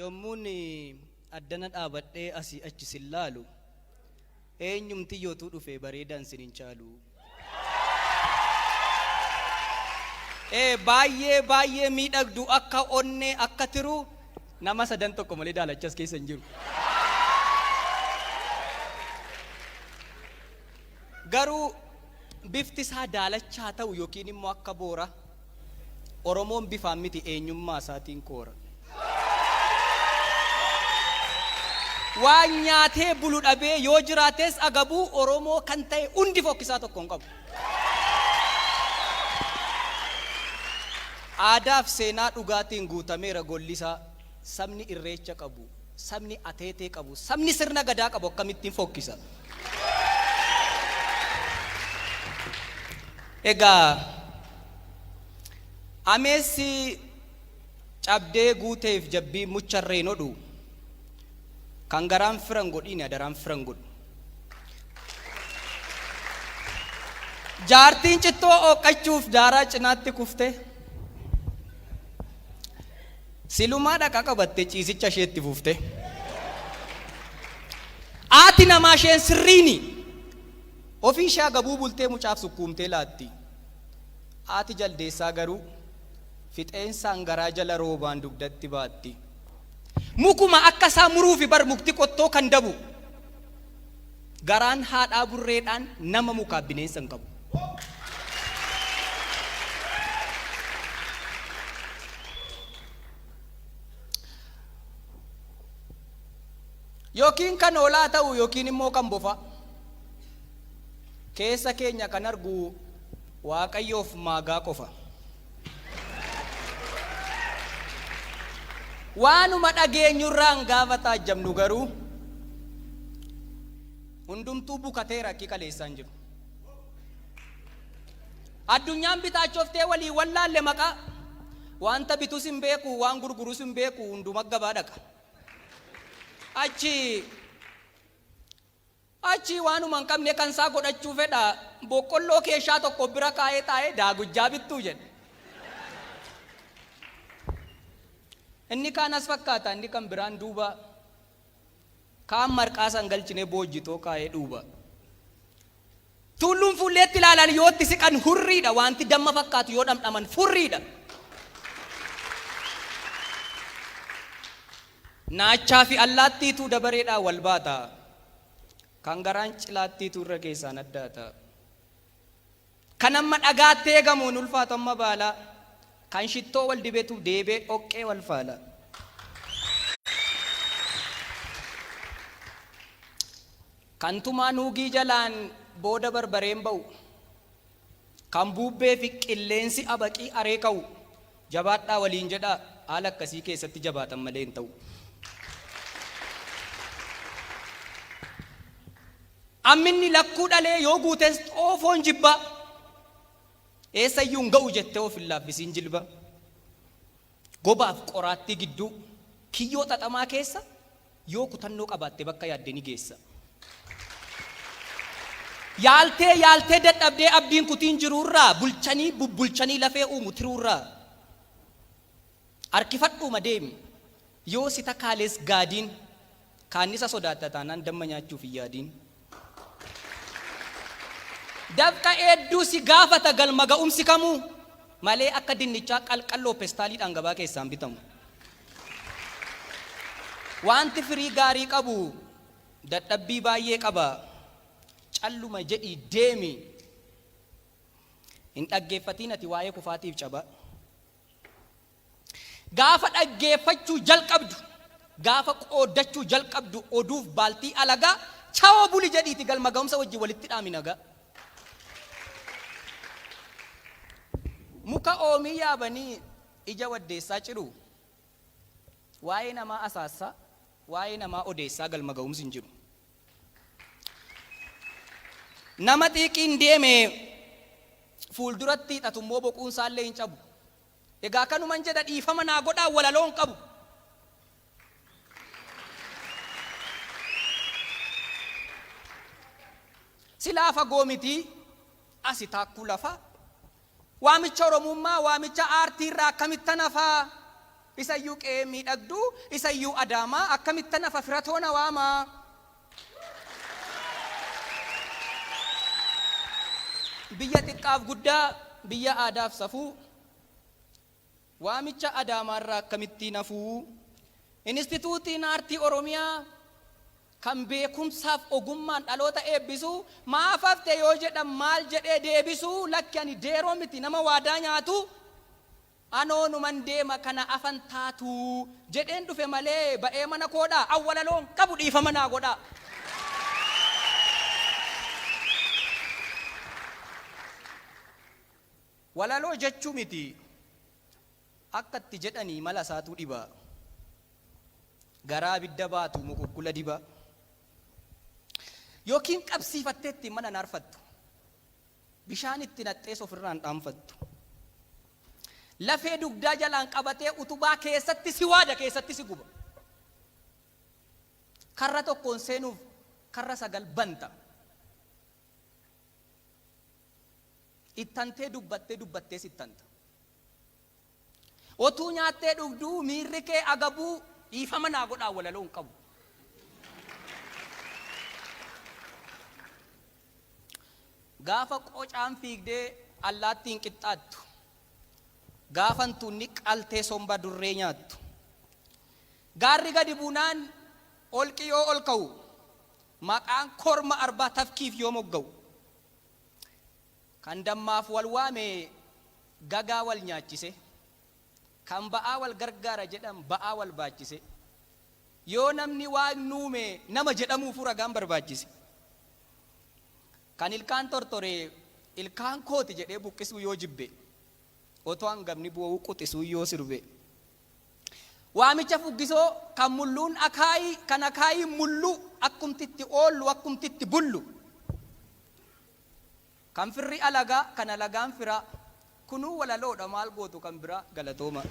yommuun addana dhaabadhee asii achi sin laalu eenyumti yootuu dhufe bareedan sin hin caalu. Baay'ee miidhagdu akka onnee akka tiru nama sadan tokko malee daalachas keessa hin jiru. Garuu bifti isaa daalachaa ta'u yookiin immoo akka boora Oromoon bifaan miti eenyummaa isaatiin koora. Waan nyaatee bulu dhabee yoo jiraates agabuu Oromoo kan ta'e hundi fokkisaa tokko hin qabu. Aadaaf seenaa dhugaatiin guutameera gollisaa. Sabni irreecha qabu, sabni ateetee qabu, sabni sirna gadaa qabu akkamittiin fokkisa. Egaa ameessi cabdee guuteef jabbii mucharreen odhu kan garaan firan godhiin adaraan firan godhu. Jaartiin cittoo ooqachuuf daaraa cinaatti kufte silumaa dhaqa qabatte ciisicha isheetti fufte. Haati namaa isheen sirriini ofii ishee agabuu bultee mucaaf sukkuumtee laatti. Haati jaldeessaa garuu fixeensaan garaa jala roobaan dugdatti baatti. Mukuma akka isaa muruufi bar mukti qottoo kan dabu garaan haadhaa burreedhaan nama mukaaf bineensa hin qabu. Yookiin kan oolaa ta'u yookiin immoo kan bofa keessa keenya kan argu Waaqayyoof maagaa qofa. Waanuma dhageenyurraan gaafa taajjabnu garuu hundumtuu bukateera akkii kaleessaan jiru. Addunyaan bitaachoftee walii wallaalle maqaa wanta bitus hin beeku waan gurgurus hin beeku hunduma gabaa dhaqa. Achi waanuma hin qabne kan isaa godhachuu fedha boqqolloo keeshaa tokko bira kaa'ee taa'ee daagujjaa bittuu jedhe. Inni kaan as fakkaata inni kan biraan duuba kaan marqaa san galchine boojjitoo kaa'ee duuba. Tulluun fuulleetti ilaalan yoo itti siqan hurriidha wanti damma fakkaatu yoo dhamdhaman furriidha. Naachaa fi allaattiitu dabareedhaa wal baata. Kan garaan cilaattiitu irra keessaan addaata. Kan amma dhagaattee gamuun ulfaatu amma baala. Kan shittoo wal dibetu deebee dhoqqee wal faala. Kan tumaa nuugii jalaan booda barbareen ba'u. Kan buubbee fi qilleensi abaqii aree ka'u. Jabaadhaa waliin jedhaa haala akkasii keessatti jabaatan malee hin ta'u. Amminni lakkuu dhalee yoo guutes xoofoon jibba. Eessayyuun ga'u jettee of hin laaffisiin jilba. Gobaaf qoraattii gidduu kiyyoo xaxamaa keessa yoo kutannoo qabaatte bakka yaadde ni geessa. Yaaltee dadhabdee abdiin kutiin jiruurraa bulchanii bubbulchanii lafee uumu tiruurraa. Harkifadhuuma deemi yoo si takkaales gaadiin kaannisa sodaatta taanaan damma nyaachuuf hin yaadiin. Dabqa hedduu si gaafata galma ga'umsi kamuu malee akka dinnichaa qalqalloo pestaaliidhaan gabaa keessaan bitamu. Wanti firii gaarii qabu dadhabbii baay'ee qaba. Calluma jedhii deemi. Hin dhaggeeffatiin ati waa'ee kufaatiif caba. Gaafa dhaggeeffachuu jalqabdu gaafa qoodachuu jalqabdu oduuf baaltii alagaa chawoo buli jedhiiti galma ga'umsa wajjin walitti dhaaminaga. Muka oomii yaabanii ija waddeessaa ciru. Waa'ee namaa asaassaa, waa'ee namaa odeessaa galma ga'umsi hin jiru. Nama xiiqiin deeme fuulduratti hidhatummoo boquunsaallee hin cabu. Egaa kanuman jedha dhiifama naa godhaa walaloon qabu. Silaa fagoo mitii asi taakkuu lafaa. Waamicha Oromummaa waamicha aartii irraa akkamittan hafaa isayyuu qe'ee miidhagduu, isayyuu adaamaa akkamitti nafa firatoo na waamaa. Biyya xiqqaaf guddaa, biyya aadaaf safuu, waamicha adaamaarraa akkamitti nafuu. Instituutiin aartii Oromiyaa kan beekumsaaf ogummaan dhaloota eebbisu maaf hafte yoo jedhan maal jedhee deebisu. Lakki ani deeroo miti nama waadaa nyaatu, anoonuman deema kana afan taatu jedheen dhufe malee ba'ee mana koodhaa awwalaloon qabu dhiifama naa godhaa. Walaloo jechuu miti akka itti jedhanii mala isaatu dhiba. Garaa bidda baatu mukukkula diba. Yookiin qabsiifattee ittiin mana naarfattu, bishaan itti naxxee ofirraan dhaanfattu, lafee dugdaa jalaan qabatee utubaa keessatti si waada, keessatti si guba. Karra tokkoon seenuuf karra 9 banta. Ittantee dubbattee sittanta. Otuu nyaattee dhugduu miirri kee agabuu dhiifama naa godhaa walaloon qabu. Gaafa qocaan fiigdee allaattiin qixxaattu, gaafan tunni qaltee somba durree nyaattu, gaarri gadi buunaan olqi yoo ol ka'u, maqaan korma arbaa tafkiif yoo mogga'u, kan dammaaf wal waame gagaa wal nyaachise, kan ba'aa wal gargaara jedhan ba'aa wal baachise, yoo namni waan nuume nama jedhamuufu ragaan barbaachise, kan ilkaan tortoree ilkaan kooti jedhee buqqisuu yoo jibbe, otoo hangafni bu'uu quxisuu yoo sirbe, waamicha fuggisoo kan mulluun akaayii kan akaayii mulluu akkumtitti oollu akkumtitti bullu, kan firri alagaa kan alagaan firaa, kunuu walaloodha maal gootu kan biraa galatooma.